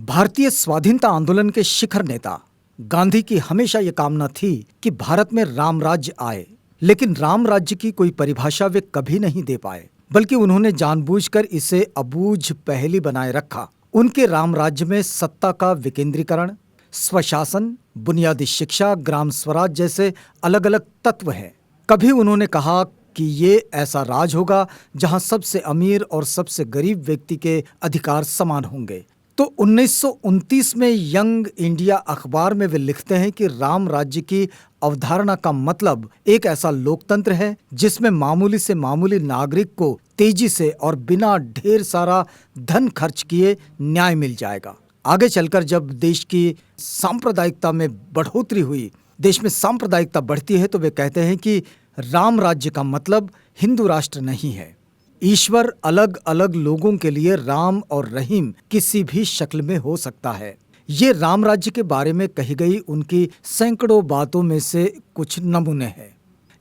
भारतीय स्वाधीनता आंदोलन के शिखर नेता गांधी की हमेशा ये कामना थी कि भारत में राम राज्य आए, लेकिन राम राज्य की कोई परिभाषा वे कभी नहीं दे पाए, बल्कि उन्होंने जानबूझकर इसे अबूझ पहेली बनाए रखा। उनके राम राज्य में सत्ता का विकेंद्रीकरण, स्वशासन, बुनियादी शिक्षा, ग्राम स्वराज जैसे अलग अलग तत्व हैं। कभी उन्होंने कहा कि ये ऐसा राज होगा जहां सबसे अमीर और सबसे गरीब व्यक्ति के अधिकार समान होंगे। तो 1929 में यंग इंडिया अखबार में वे लिखते हैं कि राम राज्य की अवधारणा का मतलब एक ऐसा लोकतंत्र है जिसमें मामूली से मामूली नागरिक को तेजी से और बिना ढेर सारा धन खर्च किए न्याय मिल जाएगा। आगे चलकर जब देश की सांप्रदायिकता में बढ़ोतरी हुई, देश में सांप्रदायिकता बढ़ती है, तो वे कहते हैं कि राम राज्य का मतलब हिंदू राष्ट्र नहीं है। ईश्वर अलग अलग लोगों के लिए राम और रहीम किसी भी शक्ल में हो सकता है। ये राम राज्य के बारे में कही गई उनकी सैकड़ों बातों में से कुछ नमूने हैं।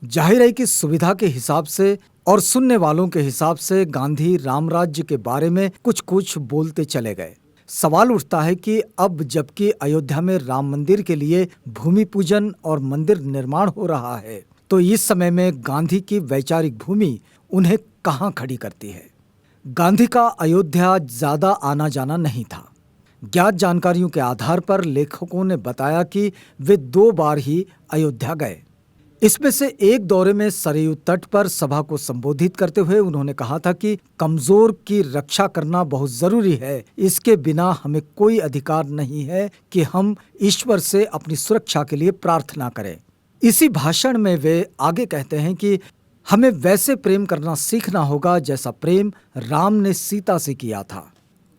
जाहिर है कि सुविधा के हिसाब से और सुनने वालों के हिसाब से गांधी राम राज्य के बारे में कुछ कुछ बोलते चले गए। सवाल उठता है कि अब जबकि अयोध्या में राम मंदिर के लिए भूमि पूजन और मंदिर निर्माण हो रहा है, तो इस समय में गांधी की वैचारिक भूमि उन्हें कहां खड़ी करती है। गांधी का अयोध्या ज्यादा आना जाना नहीं था। ज्ञात जानकारियों के आधार पर लेखकों ने बताया कि वे 2 बार ही अयोध्या गए। इसमें से एक दौरे में सरयू तट पर सभा को संबोधित करते हुए उन्होंने कहा था कि कमजोर की रक्षा करना बहुत जरूरी है, इसके बिना हमें कोई अधिकार नहीं है कि हम ईश्वर से अपनी सुरक्षा के लिए प्रार्थना करें। इसी भाषण में वे आगे कहते हैं कि हमें वैसे प्रेम करना सीखना होगा जैसा प्रेम राम ने सीता से किया था।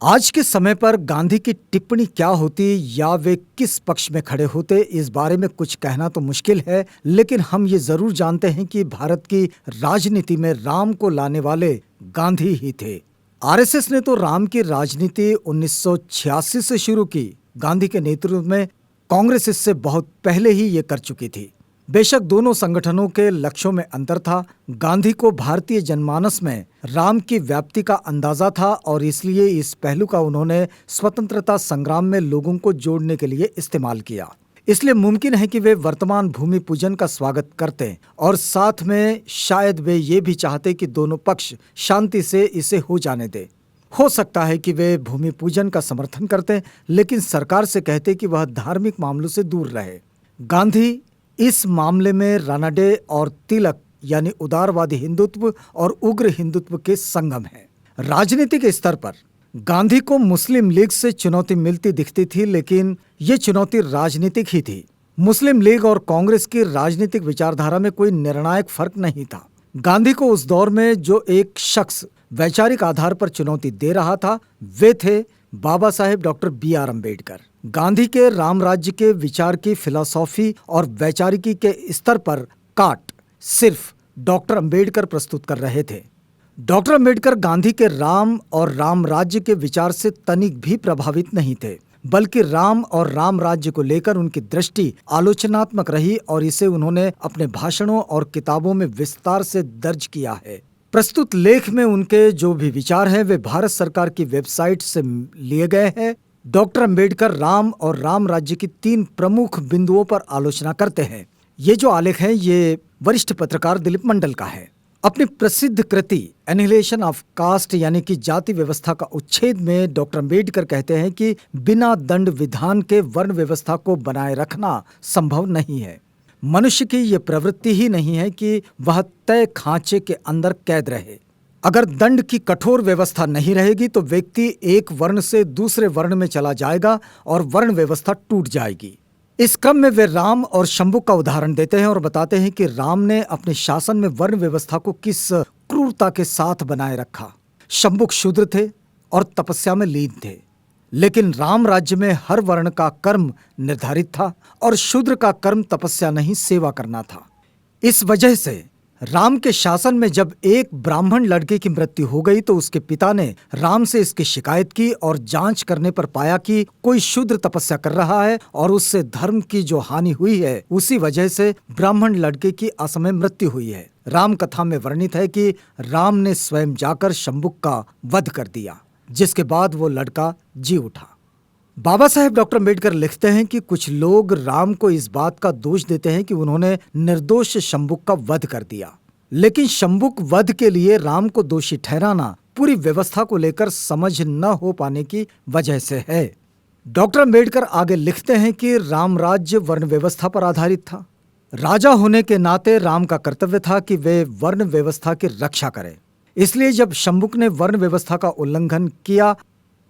आज के समय पर गांधी की टिप्पणी क्या होती या वे किस पक्ष में खड़े होते, इस बारे में कुछ कहना तो मुश्किल है, लेकिन हम ये जरूर जानते हैं कि भारत की राजनीति में राम को लाने वाले गांधी ही थे। आरएसएस ने तो राम की राजनीति 1986 से शुरू की। गांधी के नेतृत्व में कांग्रेस इससे बहुत पहले ही ये कर चुकी थी। बेशक दोनों संगठनों के लक्ष्यों में अंतर था। गांधी को भारतीय जनमानस में राम की व्याप्ति का अंदाजा था और इसलिए इस पहलू का उन्होंने स्वतंत्रता संग्राम में लोगों को जोड़ने के लिए इस्तेमाल किया। इसलिए मुमकिन है कि वे वर्तमान भूमि पूजन का स्वागत करते और साथ में शायद वे ये भी चाहते कि दोनों पक्ष शांति से इसे हो जाने दें। हो सकता है कि वे भूमि पूजन का समर्थन करते, लेकिन सरकार से कहते कि वह धार्मिक मामलों से दूर रहे। गांधी इस मामले में रानाडे और तिलक यानी उदारवादी हिंदुत्व और उग्र हिंदुत्व के संगम है। राजनीतिक स्तर पर गांधी को मुस्लिम लीग से चुनौती मिलती दिखती थी, लेकिन ये चुनौती राजनीतिक ही थी। मुस्लिम लीग और कांग्रेस की राजनीतिक विचारधारा में कोई निर्णायक फर्क नहीं था। गांधी को उस दौर में जो एक शख्स वैचारिक आधार पर चुनौती दे रहा था, वे थे बाबा साहेब डॉक्टर B.R. अम्बेडकर। गांधी के राम राज्य के विचार की फिलॉसफी और वैचारिकी के स्तर पर काट सिर्फ डॉक्टर अम्बेडकर प्रस्तुत कर रहे थे। डॉक्टर अम्बेडकर गांधी के राम और राम राज्य के विचार से तनिक भी प्रभावित नहीं थे, बल्कि राम और राम राज्य को लेकर उनकी दृष्टि आलोचनात्मक रही और इसे उन्होंने अपने भाषणों और किताबों में विस्तार से दर्ज किया है। प्रस्तुत लेख में उनके जो भी विचार हैं वे भारत सरकार की वेबसाइट से लिए गए हैं। डॉक्टर अम्बेडकर राम और राम राज्य की 3 प्रमुख बिंदुओं पर आलोचना करते हैं। ये जो आलेख है ये वरिष्ठ पत्रकार दिलीप मंडल का है। अपनी प्रसिद्ध कृति एनिहिलेशन ऑफ कास्ट यानी कि जाति व्यवस्था का उच्छेद में डॉक्टर अम्बेडकर कहते हैं कि बिना दंड विधान के वर्ण व्यवस्था को बनाए रखना संभव नहीं है। मनुष्य की ये प्रवृत्ति ही नहीं है कि वह तय खांचे के अंदर कैद रहे। अगर दंड की कठोर व्यवस्था नहीं रहेगी तो व्यक्ति एक वर्ण से दूसरे वर्ण में चला जाएगा और वर्ण व्यवस्था टूट जाएगी। इस क्रम में वे राम और शंभुक का उदाहरण देते हैं और बताते हैं कि राम ने अपने शासन में वर्ण व्यवस्था को किस क्रूरता के साथ बनाए रखा। शंभुक शूद्र थे और तपस्या में लीन थे, लेकिन राम राज्य में हर वर्ण का कर्म निर्धारित था और शूद्र का कर्म तपस्या नहीं सेवा करना था। इस वजह से राम के शासन में जब एक ब्राह्मण लड़के की मृत्यु हो गई तो उसके पिता ने राम से इसकी शिकायत की और जांच करने पर पाया कि कोई शूद्र तपस्या कर रहा है और उससे धर्म की जो हानि हुई है उसी वजह से ब्राह्मण लड़के की असमय मृत्यु हुई है। राम कथा में वर्णित है कि राम ने स्वयं जाकर शंभुक का वध कर दिया, जिसके बाद वो लड़का जी उठा। बाबा साहेब डॉक्टर अम्बेडकर लिखते हैं कि कुछ लोग राम को इस बात का दोष देते हैं कि उन्होंने निर्दोष शंबुक का वध कर दिया, लेकिन शंबुक वध के लिए राम को दोषी ठहराना पूरी व्यवस्था को लेकर समझ न हो पाने की वजह से है। डॉक्टर अम्बेडकर आगे लिखते हैं कि राम राज्य वर्ण व्यवस्था पर आधारित था। राजा होने के नाते राम का कर्तव्य था कि वे वर्ण व्यवस्था की रक्षा करें। इसलिए जब शंबुक ने वर्ण व्यवस्था का उल्लंघन किया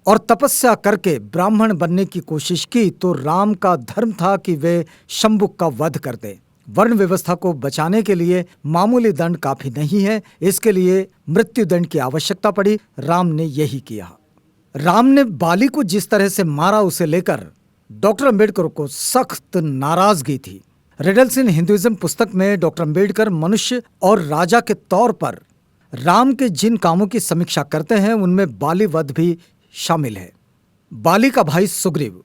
और तपस्या करके ब्राह्मण बनने की कोशिश की, तो राम का धर्म था कि वे शंबुक का वध कर दें। वर्ण व्यवस्था को बचाने के लिए मामूली दंड काफी नहीं है, इसके लिए मृत्यु दंड की आवश्यकता पड़ी। राम ने यही किया। राम ने बाली को जिस तरह से मारा, उसे लेकर डॉक्टर अम्बेडकर को सख्त नाराजगी थी। रिडल्स इन हिंदुइज्म पुस्तक में डॉक्टर अम्बेडकर मनुष्य और राजा के तौर पर राम के जिन कामों की समीक्षा करते हैं, उनमें बाली वध भी शामिल है। बाली का भाई सुग्रीव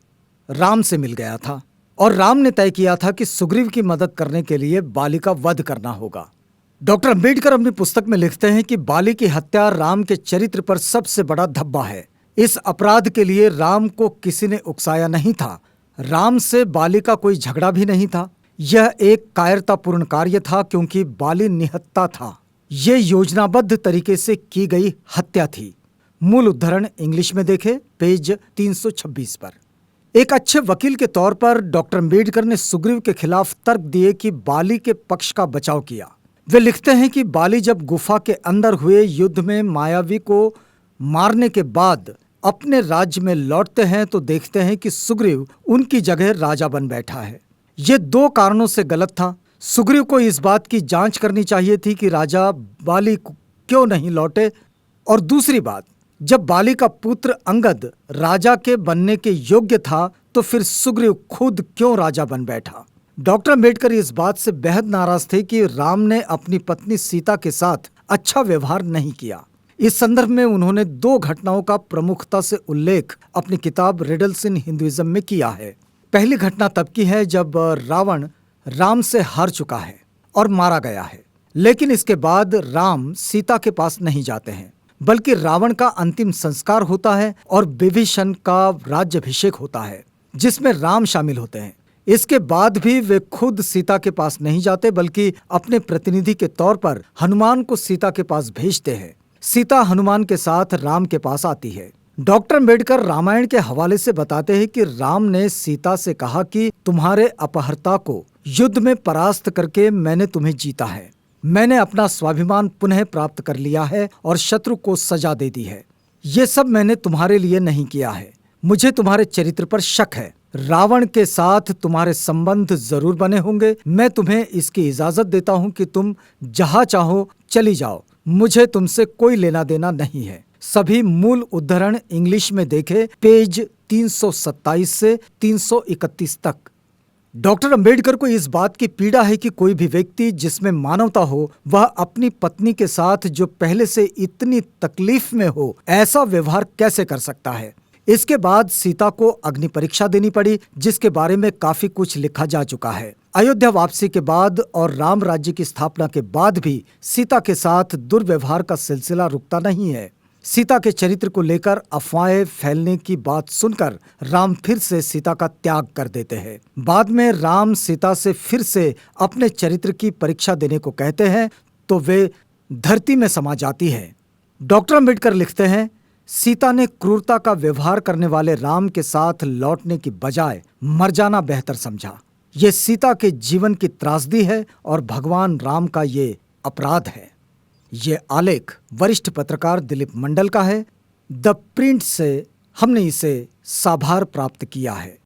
राम से मिल गया था और राम ने तय किया था कि सुग्रीव की मदद करने के लिए बाली का वध करना होगा। डॉक्टर अम्बेडकर अपनी पुस्तक में लिखते हैं कि बाली की हत्या राम के चरित्र पर सबसे बड़ा धब्बा है। इस अपराध के लिए राम को किसी ने उकसाया नहीं था। राम से बाली का कोई झगड़ा भी नहीं था। यह एक कायरतापूर्ण कार्य था, क्योंकि बाली निहत्था था। यह योजनाबद्ध तरीके से की गई हत्या थी। मूल उद्धरण इंग्लिश में देखें, पेज 326 पर। एक अच्छे वकील के तौर पर डॉक्टर अम्बेडकर ने सुग्रीव के खिलाफ तर्क दिए कि बाली के पक्ष का बचाव किया। वे लिखते हैं कि बाली जब गुफा के अंदर हुए युद्ध में मायावी को मारने के बाद अपने राज्य में लौटते हैं, तो देखते हैं कि सुग्रीव उनकी जगह राजा बन बैठा है। ये दो कारणों से गलत था। सुग्रीव को इस बात की जांच करनी चाहिए थी कि राजा बाली क्यों नहीं लौटे, और दूसरी बात, जब बाली का पुत्र अंगद राजा के बनने के योग्य था, तो फिर सुग्रीव खुद क्यों राजा बन बैठा। डॉक्टर अम्बेडकर इस बात से बेहद नाराज थे कि राम ने अपनी पत्नी सीता के साथ अच्छा व्यवहार नहीं किया। इस संदर्भ में उन्होंने दो घटनाओं का प्रमुखता से उल्लेख अपनी किताब रिडल्स इन हिंदुइज्म में किया है। पहली घटना तब की है जब रावण राम से हार चुका है और मारा गया है, लेकिन इसके बाद राम सीता के पास नहीं जाते हैं, बल्कि रावण का अंतिम संस्कार होता है और विभीषण का राज्याभिषेक होता है, जिसमें राम शामिल होते हैं। इसके बाद भी वे खुद सीता के पास नहीं जाते, बल्कि अपने प्रतिनिधि के तौर पर हनुमान को सीता के पास भेजते हैं। सीता हनुमान के साथ राम के पास आती है। डॉक्टर अम्बेडकर रामायण के हवाले से बताते हैं कि राम ने सीता से कहा कि तुम्हारे अपहर्ता को युद्ध में परास्त करके मैंने तुम्हें जीता है। मैंने अपना स्वाभिमान पुनः प्राप्त कर लिया है और शत्रु को सजा दे दी है। ये सब मैंने तुम्हारे लिए नहीं किया है। मुझे तुम्हारे चरित्र पर शक है। रावण के साथ तुम्हारे संबंध जरूर बने होंगे। मैं तुम्हें इसकी इजाजत देता हूँ कि तुम जहाँ चाहो चली जाओ। मुझे तुमसे कोई लेना देना नहीं है। सभी मूल उद्धरण इंग्लिश में देखे, पेज 327 से 331 तक। डॉक्टर अम्बेडकर को इस बात की पीड़ा है कि कोई भी व्यक्ति जिसमें मानवता हो, वह अपनी पत्नी के साथ जो पहले से इतनी तकलीफ में हो, ऐसा व्यवहार कैसे कर सकता है। इसके बाद सीता को अग्नि परीक्षा देनी पड़ी, जिसके बारे में काफी कुछ लिखा जा चुका है। अयोध्या वापसी के बाद और राम राज्य की स्थापना के बाद भी सीता के साथ दुर्व्यवहार का सिलसिला रुकता नहीं है। सीता के चरित्र को लेकर अफवाहें फैलने की बात सुनकर राम फिर से सीता का त्याग कर देते हैं। बाद में राम सीता से फिर से अपने चरित्र की परीक्षा देने को कहते हैं, तो वे धरती में समा जाती है। डॉक्टर अम्बेडकर लिखते हैं, सीता ने क्रूरता का व्यवहार करने वाले राम के साथ लौटने की बजाय मर जाना बेहतर समझा। ये सीता के जीवन की त्रासदी है और भगवान राम का ये अपराध है। ये आलेख वरिष्ठ पत्रकार दिलीप मंडल का है। द प्रिंट से हमने इसे साभार प्राप्त किया है।